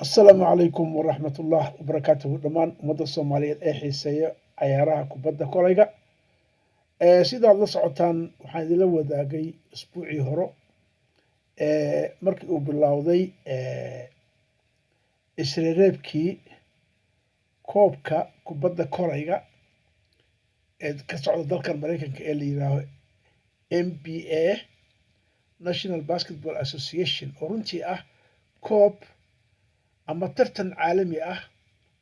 السلام عليكم ورحمة الله وبركاته دمان ummadda Soomaaliyeed ee xiiseeya ciyaaraha kubadda kolayga sidaad la socotaan waxaan idila wadaagay usbuucii hore markii uu bilowday isreereebkii koobka kubadda kolayga ee ka socda dalkan Mareykanka ee la yiraahdo NBA National Basketball Association oo runtii ah koob ama tartan caalami ah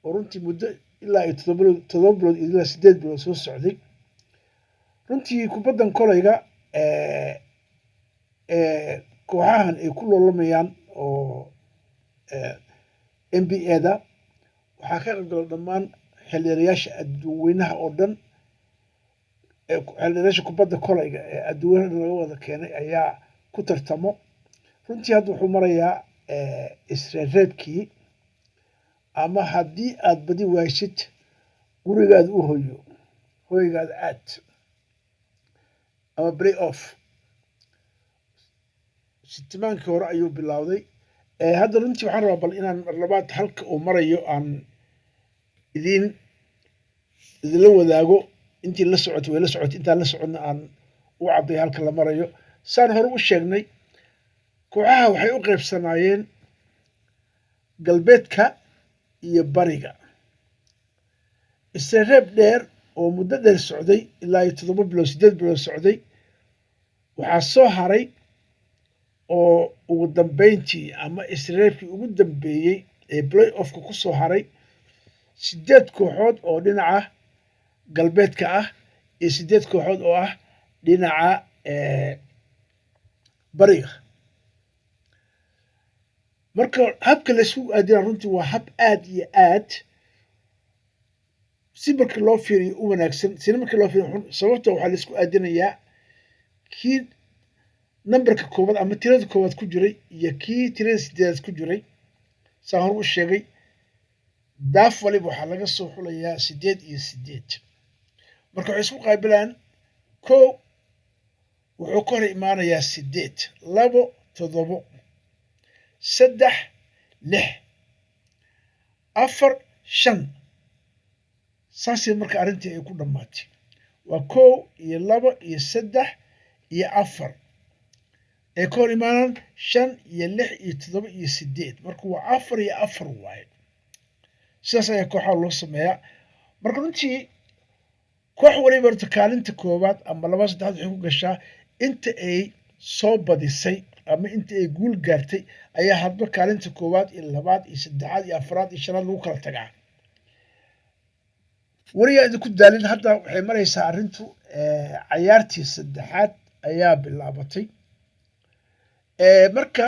oo runtii muddo ilaa iyo todoba bilood ilaa 8 bilood soo socday runtii kubaddan kolayga kooxahan ay ku loolamayaan oo NBA-da waxaa ka qayb gala dhammaan xildhibaanayaasha adduunweynaha oo dhan xildhibaanayaasha kubadda kolayga ee adduunweynaha laga wada keenay ayaa ku tartamo runtii hadda wuxuu marayaa isreereebkii ama haddii aad badi waysid gurigaada u hoyo hoygaada aad ama play off sitimaankii hore ayuu bilowday hadda runtii waxaan rabaa bal inaan mar labaad halka uu marayo aan idinla wadaago intii la socotay way la socotay intaan la soconna aan u cadday halka la marayo saan hore u sheegnay kooxaha waxay u qaybsanaayeen galbeedka iyo bariga isreereeb dheer oo muddo dheer socday ilaa iyo 7 bilood 8 bilood socday waxaa soo haray oo ugu dambeyntii ama isreereebkii ugu dambeeyey ee play offka ku soo haray 8 kooxood oo dhinaca galbeedka ah iyo 8 kooxood oo ah dhinaca bariga marka habka la isku aadina runtii waa hab aad iyo aad si marka loo fiiriyo u wanaagsan sina marka loo fiiriyo sababta waxaa la isku aadinayaa kii nambarka koowaad ama tirada koowaad ku jiray iyo kii tirada 8aad ku jiray saan hore u sheegay daaf waliba waxaa laga soo xulayaa 8 iyo 8 marka waxay isku qaabilaan kow wuxuu ka hor imaanayaa 8 labo 7 saddex 6 afar 5 saasay marka arrintii ay ku dhammaatay waa 1 iyo 2 iyo 3 iyo 4 ee ka hor imaanaan 5 iyo 6 iyo 7 iyo 8 marka waa 4 iyo 4 waaye sidaas ayaa kooxaha loo sameeyaa marka runtii koox waliba horta kaalinta koowaad ama laba saddexaad waxay ku gashaa inta ay soo badisay ama inta ay guul gaartay ayaa hadba kaalinta koowaad iyo labaad iyo saddexaad iyo afraad iyo shanaad lagu kala tagaa wariyaa idinku daalin hadda waxay maraysaa arrintu cayaartii saddexaad ayaa bilaabatay marka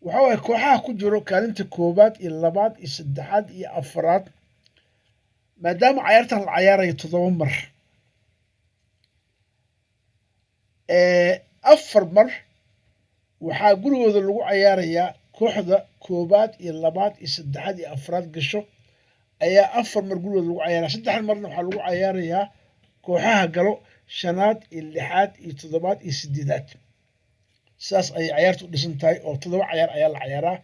waxa waaye kooxaha ku jiro kaalinta koowaad iyo labaad iyo saddexaad iyo afraad maadaama cayaartan la cayaarayo 7 mar 4 mar waxaa gurigooda lagu cayaarayaa kooxda koowaad iyo labaad iyo saddexaad iyo afraad gasho ayaa 4 mar gurigooda lagu cayaaraya 3 marna waxaa lagu cayaarayaa kooxaha galo 5aad iyo 6aad iyo 7aad iyo 8aad sidaas ayay cayaartu u dhisan tahay oo 7 cayaar ayaa la cayaaraa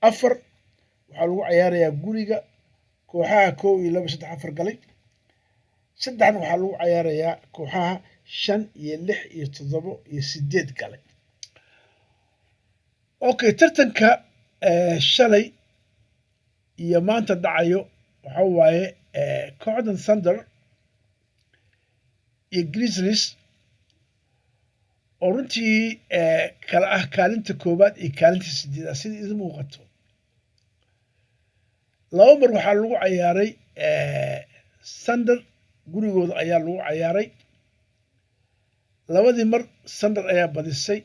4 waxaa lagu cayaarayaa guriga kooxaha 1 iyo 2 3 4 galay 3na waxaa lagu cayaarayaa kooxaha 5 iyo 6 iyo 7 iyo 8 galay okay tartanka shalay iyo maanta dhacayo waxa waaye kooxdan Thunder iyo Grizzlies oo runtii kala ah kaalinta koowaad iyo kaalinta 8aad sida idin muuqato laba mar waxaa lagu cayaaray Thunder gurigooda ayaa lagu cayaaray labadii mar Thunder ayaa badisay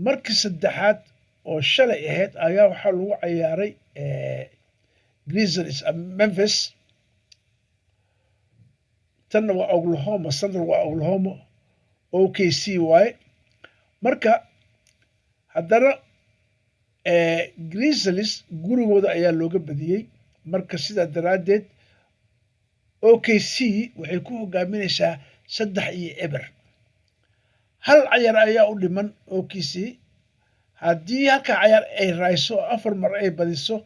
markii saddexaad oo shalay ahayd ayaa waxaa lagu cayaaray Grizzlies Memphis tanna waa Oklahoma Thunder waa Oklahoma OKC waaye marka haddana Grizzlies gurigooda ayaa looga badiyey marka sidaa daraaddeed OKC waxay ku hogaaminaysaa 3 iyo 0 hal cayaar ayaa u dhiman OKC haddii halka cayaar ay raayso 4 mar ay badiso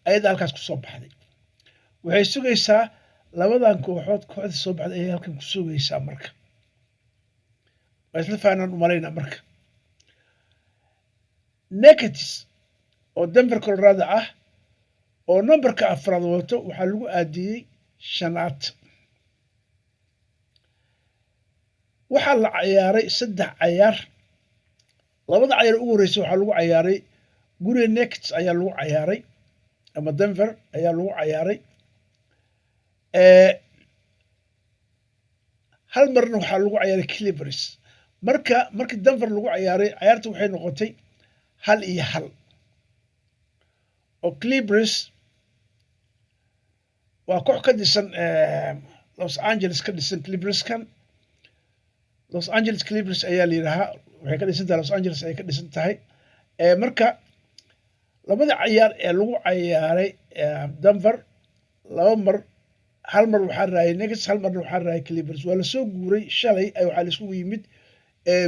ayada halkaas ku soo baxday waxay sugaysaa labadan kooxood kooxda soo baxday ayay halkan ku sugaysaa marka waa isla faanaan u malaynaa marka Nekatis oo Denver Colorado ah oo numberka afraad wato waxaa lagu aadiyey shanaad waxaa la ciyaaray 3 ciyaar labada ciyaar ugu horeysay waxaa lagu ciyaaray guriga Nekatis ayaa lagu ciyaaray ama Denver ayaa lagu ciyaaray hal marna waxaa lagu ciyaaray Clippers markii Denver lagu ciyaaray ciyaarta waxay noqotay 1-1 oo Clippers waa koox ka dhisan Los Angeles ka dhisan Los Angeles Clippers ayaa la yiraahdaa waxay ka dhisan tahay Los Angeles ay ka dhisan tahay marka labada ciyaar ee lagu ciyaaray Denver hal mar waxaa raayay Nuggets hal marna waxaa raayay Clippers waa la soo guuray shalay waxaa la isku yimid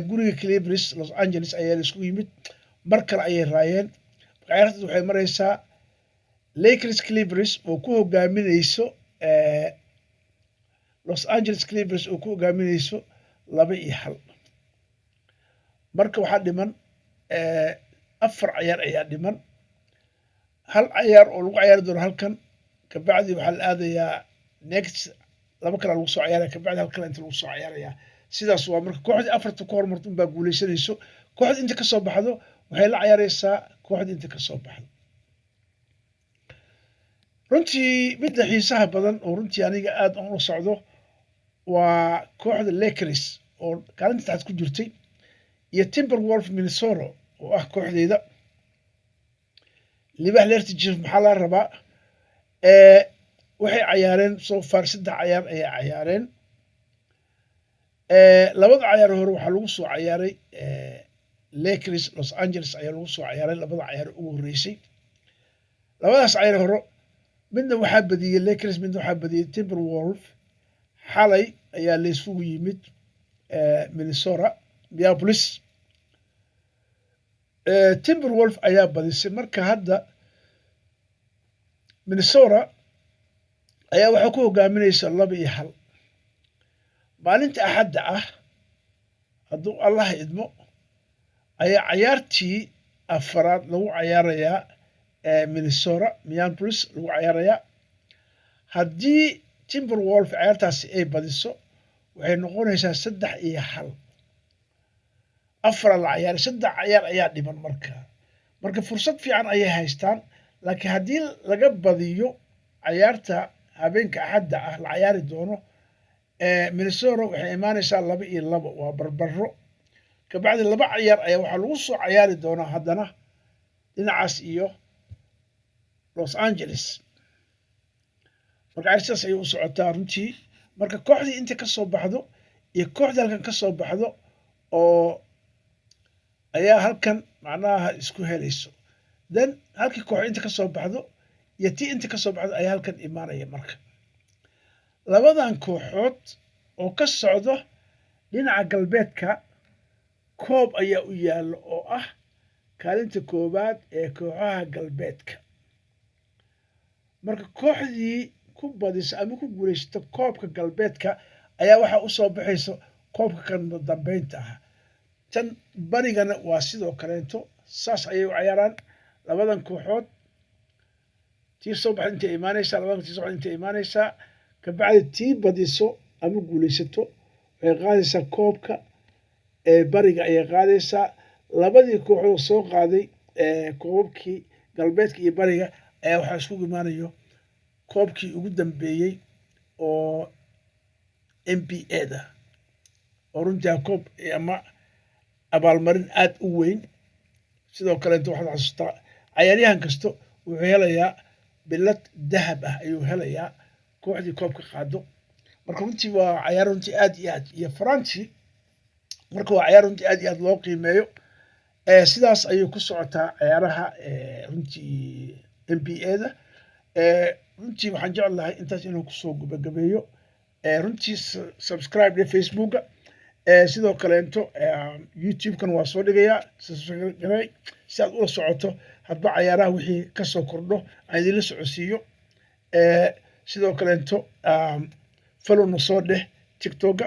guriga Clippers Los Angeles ayaa la isku yimid mar kale ayay raayeen ciyaartu waxay maraysaa Lakers Clippers oo ku hogaaminayso Los Angeles Clippers oo ku hogaaminayso 2-1 marka waxaa dhiman 4 ciyaar ayaa dhiman hal ciyaar oo lagu ciyaari doono halkan kabacdi waxaa la aadayaa next 2 kale lagu soo ciyaaraya kabacdi hal kale inta lagu soo ciyaaraya sidaas waa marka kooxdii afarta ku hormarto baa guuleysanayso kooxda inta ka soo baxdo waxay la ciyaaraysaa kooxda inta ka soo baxdo runtii midda xiisaha badan oo runtii aniga aad aan u socdo waa kooxda Lakers oo kaalinta taxad ku jirtay iyo Timberwolves Minnesota oo ah kooxdeeda libax leerti jir maxaa la rabaa waxay ciyaareen soo far 3 ciyaar ay ciyaareen labada ciyaar hore waxaa lagu soo ciyaaray Lakers Los Angeles ayaa lagu soo ciyaaray labada ciyaar ugu horeysay labadaas ciyaar hore midna waxaa badiyay Lakers midna waxaa badiyay Timberwolves xalay ayaa la isugu yimid Minnesota Minneapolis Timberwolves ayaa badisay marka hadda Minnesota ayaa waxa ku hogaaminaysa 2-1 maalinta axadda ah hadduu Allah idmo ayaa ciyaartii afraad lagu ciyaarayaa Minnesota Minneapolis lagu ciyaarayaa haddii Timberwolves ciyaartaasi ay badiso waxay noqonaysaa 3-1 afar la ciyaar 3 ciyaar ayaa dhiman marka fursad fiican ayay haystaan laakiin haddii laga badiyo ciyaarta habeenka axadda ah la ciyaari doono Minnesota waxay imaanaysaa 2-2 waa barbaro kabacdi 2 ciyaar ayaa waxaa lagu soo ciyaari doonaa haddana dhinacaas iyo Los Angeles marka ciyaartaas ay u socotaa runtii marka kooxdii inta ka soo baxdo iyo kooxda halkan ka soo baxdo oo ayaa halkan macnaha isku helayso then halkii koox inta ka soo baxdo iyo tii inta ka soo baxdo ayaa halkan imaanaya marka labadan kooxood oo ka socdo dhinaca galbeedka koob ayaa u yaalo oo ah kaalinta koobaad ee kooxaha galbeedka marka kooxdii ku badisa ama ku guuleysata koobka galbeedka ayaa waxa u soo baxayso koobka kan dambeynta ah tan barigana waa sidoo kaleento saas ayay u ciyaaraan labadan kooxood tii soo baxda intay imaanaysaa labadan tii soo baxda intay imaanaysaa kabacdi tii badiso ama guuleysato waxay qaadaysaa koobka bariga ayay qaadaysaa labadii kooxood soo qaaday koobabkii galbeedka iyo bariga ayaa waxaa isku imaanayo koobkii ugu dambeeyey oo NBA-da oo runtii koob ama abaalmarin aad u weyn sidoo kaleeto waxaad xasuustaa ciyaaryahan kasto wuxuu helayaa bilad dahab ah ayuu helayaa kooxdii koobka qaado marka runtii waa ciyaar runtii aad iyo Faransi marka waa ciyaar runtii aad loo qiimeeyo sidaas ayay ku socotaa ciyaaraha runtii NBA-da runtii waxaan jeclahay intaas inaan kusoo gabagabeeyo runtii subscribe Facebooka sidoo kaleento YouTube-kan waa soo dhigayaa si aad ula socoto hadba cayaaraha wixii ka soo kordho aan idinla socodsiiyo sidoo kaleento falowna soo dheh tiktoka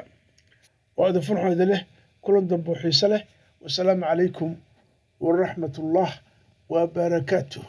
oo idin farxooda leh kulan dambe oo xiiso leh wasalaamu calaykum waraxmatullaah wabarakaatuh